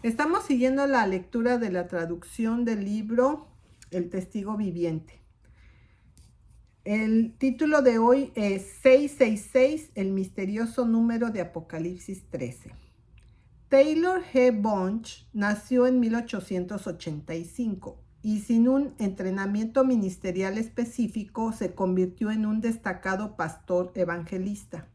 Estamos siguiendo la lectura de la traducción del libro El Testigo Viviente. El título de hoy es 666, el misterioso número de Apocalipsis 13. Taylor G. Bunch nació en 1885 y sin un entrenamiento ministerial específico se convirtió en un destacado pastor evangelista.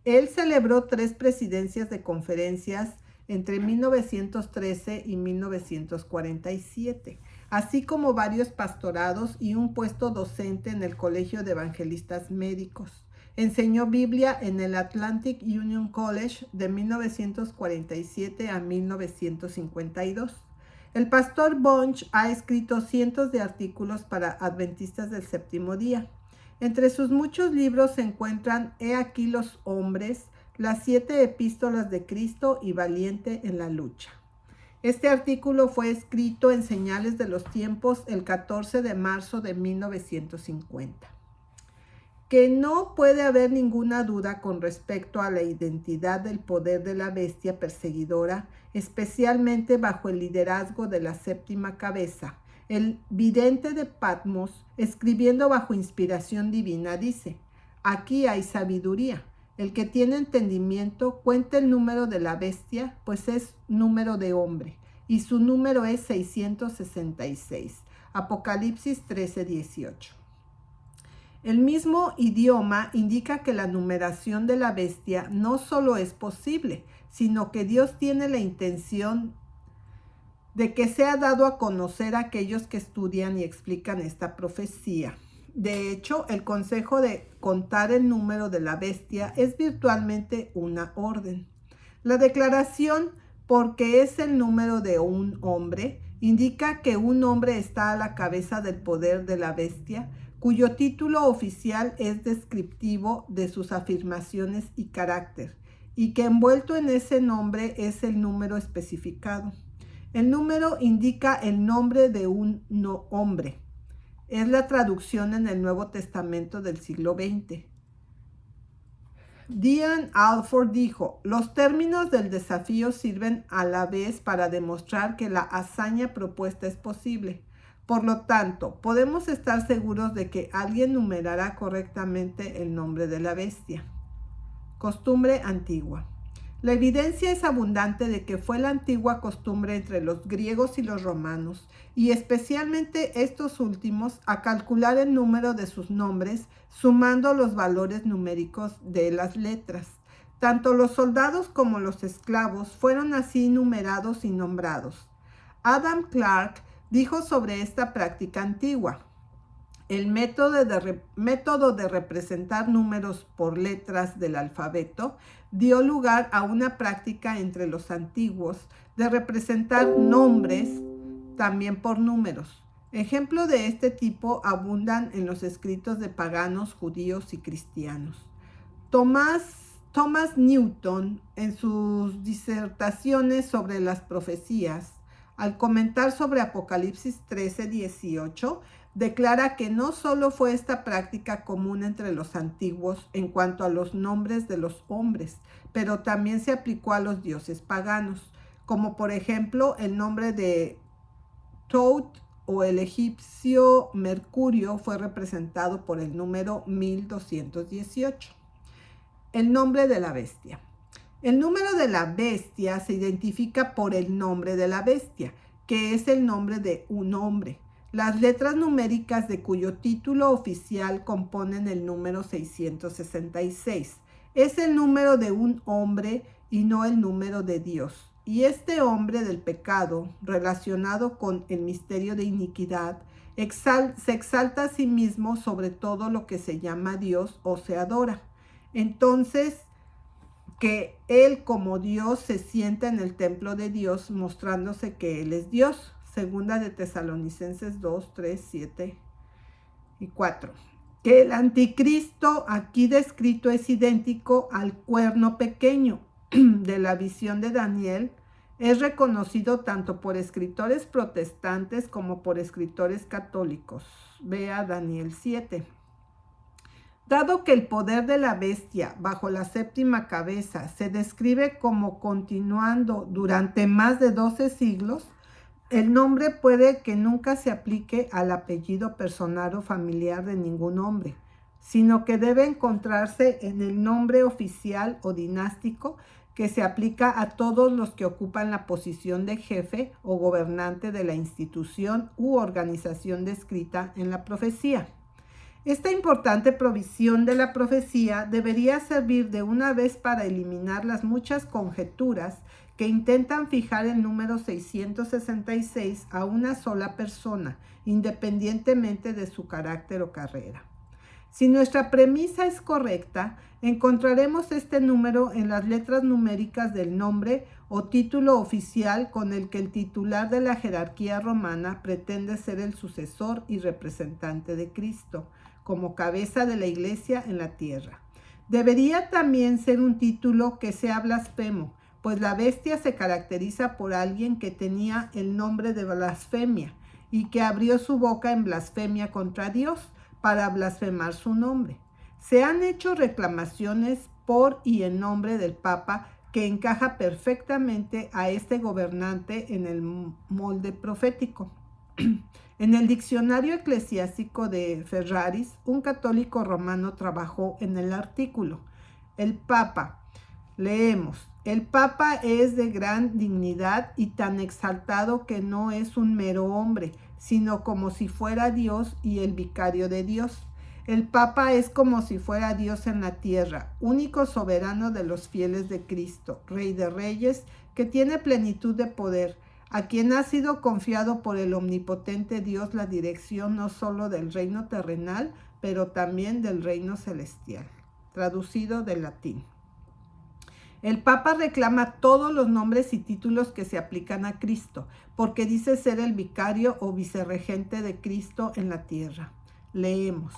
Él celebró 3 presidencias de conferencias entre 1913 y 1947, así como varios pastorados y un puesto docente en el Colegio de Evangelistas Médicos. Enseñó Biblia en el Atlantic Union College de 1947 a 1952. El pastor Bunch ha escrito cientos de artículos para adventistas del séptimo día. Entre sus muchos libros se encuentran He aquí los hombres, las 7 epístolas de Cristo y Valiente en la lucha. Este artículo fue escrito en Señales de los Tiempos el 14 de marzo de 1950. Que no puede haber ninguna duda con respecto a la identidad del poder de la bestia perseguidora, especialmente bajo el liderazgo de la séptima cabeza. El vidente de Patmos, escribiendo bajo inspiración divina, dice: aquí hay sabiduría. El que tiene entendimiento cuenta el número de la bestia, pues es número de hombre, y su número es 666. Apocalipsis 13:18. El mismo idioma indica que la numeración de la bestia no solo es posible, sino que Dios tiene la intención de que sea dado a conocer a aquellos que estudian y explican esta profecía. De hecho, el consejo de contar el número de la bestia es virtualmente una orden. La declaración, porque es el número de un hombre, indica que un hombre está a la cabeza del poder de la bestia, cuyo título oficial es descriptivo de sus afirmaciones y carácter, y que envuelto en ese nombre es el número especificado. El número indica el nombre de un hombre. Es la traducción en el Nuevo Testamento del siglo XX. Dean Alford dijo: los términos del desafío sirven a la vez para demostrar que la hazaña propuesta es posible. Por lo tanto, podemos estar seguros de que alguien numerará correctamente el nombre de la bestia. Costumbre antigua. La evidencia es abundante de que fue la antigua costumbre entre los griegos y los romanos, y especialmente estos últimos, a calcular el número de sus nombres sumando los valores numéricos de las letras. Tanto los soldados como los esclavos fueron así numerados y nombrados. Adam Clarke dijo sobre esta práctica antigua: el método de representar números por letras del alfabeto dio lugar a una práctica entre los antiguos de representar nombres también por números. Ejemplos de este tipo abundan en los escritos de paganos, judíos y cristianos. Thomas Newton, en sus disertaciones sobre las profecías, al comentar sobre Apocalipsis 13:18, declara que no solo fue esta práctica común entre los antiguos en cuanto a los nombres de los hombres, pero también se aplicó a los dioses paganos, como por ejemplo el nombre de Thoth o el egipcio Mercurio fue representado por el número 1218. El nombre de la bestia. El número de la bestia se identifica por el nombre de la bestia, que es el nombre de un hombre. Las letras numéricas de cuyo título oficial componen el número 666. Es el número de un hombre y no el número de Dios. Y este hombre del pecado, relacionado con el misterio de iniquidad, se exalta a sí mismo sobre todo lo que se llama Dios o se adora. Entonces, que él como Dios se sienta en el templo de Dios, mostrándose que él es Dios. Segunda de Tesalonicenses 2, 3, 7 y 4. Que el anticristo aquí descrito es idéntico al cuerno pequeño de la visión de Daniel. Es reconocido tanto por escritores protestantes como por escritores católicos. Vea Daniel 7. Dado que el poder de la bestia bajo la séptima cabeza se describe como continuando durante más de 12 siglos, el nombre puede que nunca se aplique al apellido personal o familiar de ningún hombre, sino que debe encontrarse en el nombre oficial o dinástico que se aplica a todos los que ocupan la posición de jefe o gobernante de la institución u organización descrita en la profecía. Esta importante provisión de la profecía debería servir de una vez para eliminar las muchas conjeturas que intentan fijar el número 666 a una sola persona, independientemente de su carácter o carrera. Si nuestra premisa es correcta, encontraremos este número en las letras numéricas del nombre o título oficial con el que el titular de la jerarquía romana pretende ser el sucesor y representante de Cristo, como cabeza de la iglesia en la tierra. Debería también ser un título que sea blasfemo, pues la bestia se caracteriza por alguien que tenía el nombre de blasfemia y que abrió su boca en blasfemia contra Dios para blasfemar su nombre. Se han hecho reclamaciones por y en nombre del Papa que encaja perfectamente a este gobernante en el molde profético. En el diccionario eclesiástico de Ferraris, un católico romano trabajó en el artículo. El Papa, leemos, el Papa es de gran dignidad y tan exaltado que no es un mero hombre, sino como si fuera Dios y el vicario de Dios. El Papa es como si fuera Dios en la tierra, único soberano de los fieles de Cristo, Rey de Reyes, que tiene plenitud de poder, a quien ha sido confiado por el omnipotente Dios la dirección no solo del reino terrenal, pero también del reino celestial. Traducido del latín. El Papa reclama todos los nombres y títulos que se aplican a Cristo, porque dice ser el vicario o vicerregente de Cristo en la tierra. Leemos.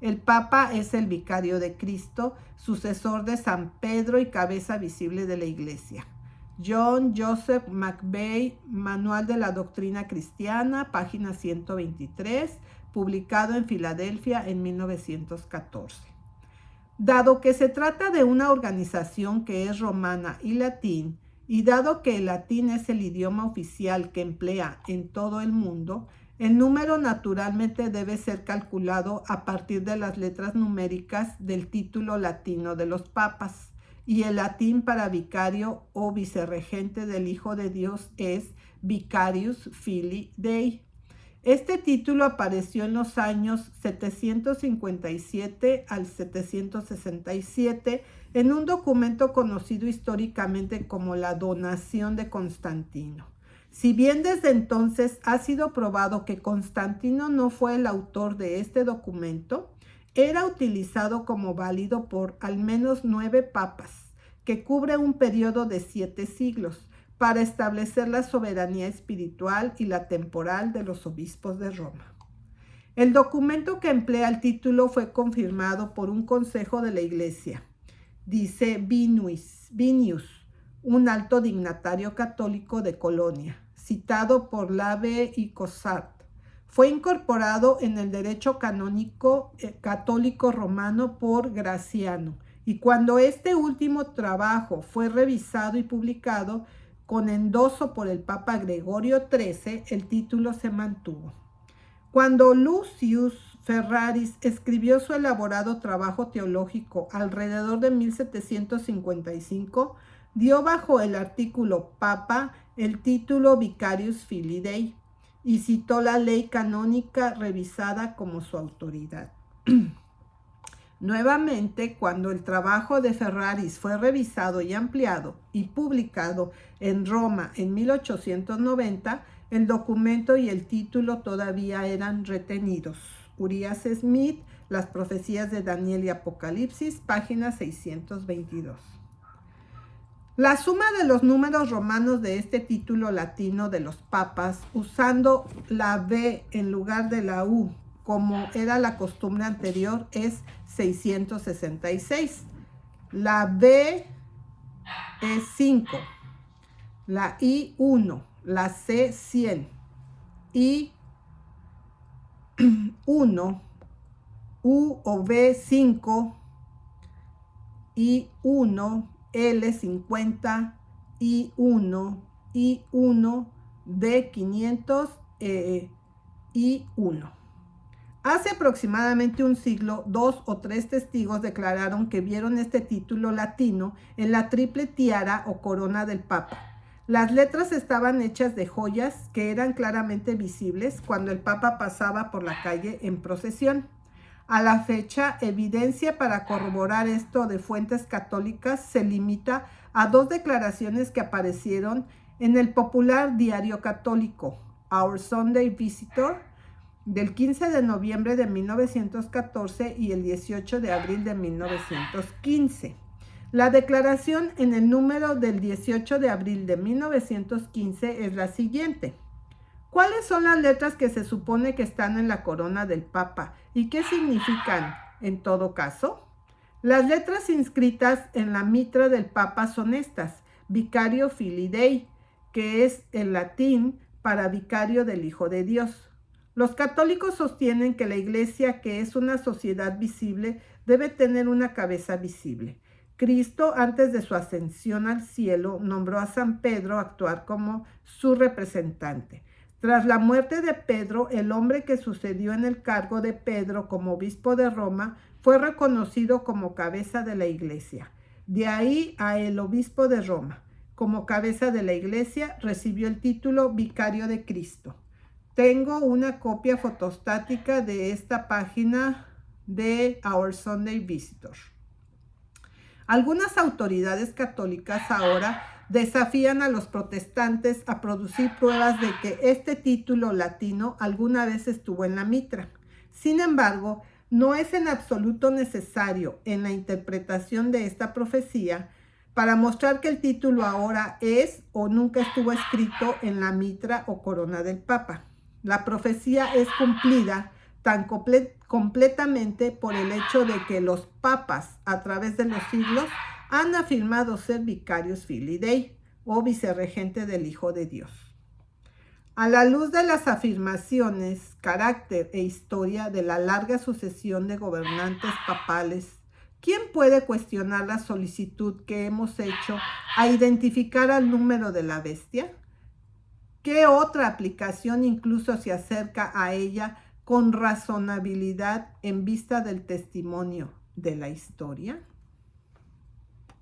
El Papa es el vicario de Cristo, sucesor de San Pedro y cabeza visible de la Iglesia. John Joseph McVeigh, Manual de la Doctrina Cristiana, página 123, publicado en Filadelfia en 1914. Dado que se trata de una organización que es romana y latín, y dado que el latín es el idioma oficial que emplea en todo el mundo, el número naturalmente debe ser calculado a partir de las letras numéricas del título latino de los papas, y el latín para vicario o vicerregente del Hijo de Dios es Vicarius Filii Dei. Este título apareció en los años 757 al 767 en un documento conocido históricamente como la Donación de Constantino. Si bien desde entonces ha sido probado que Constantino no fue el autor de este documento, era utilizado como válido por al menos 9 papas, que cubre un periodo de 7 siglos, para establecer la soberanía espiritual y la temporal de los obispos de Roma. El documento que emplea el título fue confirmado por un consejo de la Iglesia, dice Vinius, un alto dignatario católico de Colonia, citado por Lave y Cossart. Fue incorporado en el derecho canónico católico romano por Graciano, y cuando este último trabajo fue revisado y publicado, con endoso por el Papa Gregorio XIII, el título se mantuvo. Cuando Lucius Ferraris escribió su elaborado trabajo teológico alrededor de 1755, dio bajo el artículo Papa el título Vicarius Filii Dei y citó la ley canónica revisada como su autoridad. Nuevamente, cuando el trabajo de Ferraris fue revisado y ampliado y publicado en Roma en 1890, el documento y el título todavía eran retenidos. Urias Smith, Las profecías de Daniel y Apocalipsis, página 622. La suma de los números romanos de este título latino de los papas, usando la B en lugar de la U, como era la costumbre anterior, es 666. La B es 5, la I 1, la C 100 y 1 U o V5, I1, L50, I1, I1, D500, I1. Hace aproximadamente un siglo, 2 o 3 testigos declararon que vieron este título latino en la triple tiara o corona del Papa. Las letras estaban hechas de joyas que eran claramente visibles cuando el Papa pasaba por la calle en procesión. A la fecha, evidencia para corroborar esto de fuentes católicas se limita a 2 declaraciones que aparecieron en el popular diario católico, Our Sunday Visitor, del 15 de noviembre de 1914 y el 18 de abril de 1915. La declaración en el número del 18 de abril de 1915 es la siguiente. ¿Cuáles son las letras que se supone que están en la corona del Papa y qué significan en todo caso? Las letras inscritas en la mitra del Papa son estas: Vicario Filii Dei, que es el latín para vicario del Hijo de Dios. Los católicos sostienen que la Iglesia, que es una sociedad visible, debe tener una cabeza visible. Cristo, antes de su ascensión al cielo, nombró a San Pedro a actuar como su representante. Tras la muerte de Pedro, el hombre que sucedió en el cargo de Pedro como obispo de Roma fue reconocido como cabeza de la Iglesia. De ahí a el obispo de Roma, como cabeza de la Iglesia, recibió el título Vicario de Cristo. Tengo una copia fotostática de esta página de Our Sunday Visitor. Algunas autoridades católicas ahora desafían a los protestantes a producir pruebas de que este título latino alguna vez estuvo en la mitra. Sin embargo, no es en absoluto necesario en la interpretación de esta profecía para mostrar que el título ahora es o nunca estuvo escrito en la mitra o corona del Papa. La profecía es cumplida tan completamente por el hecho de que los papas a través de los siglos han afirmado ser vicarios Filii Dei o vicerregente del Hijo de Dios. A la luz de las afirmaciones, carácter e historia de la larga sucesión de gobernantes papales, ¿quién puede cuestionar la solicitud que hemos hecho a identificar al número de la bestia? ¿Qué otra aplicación incluso se acerca a ella con razonabilidad en vista del testimonio de la historia?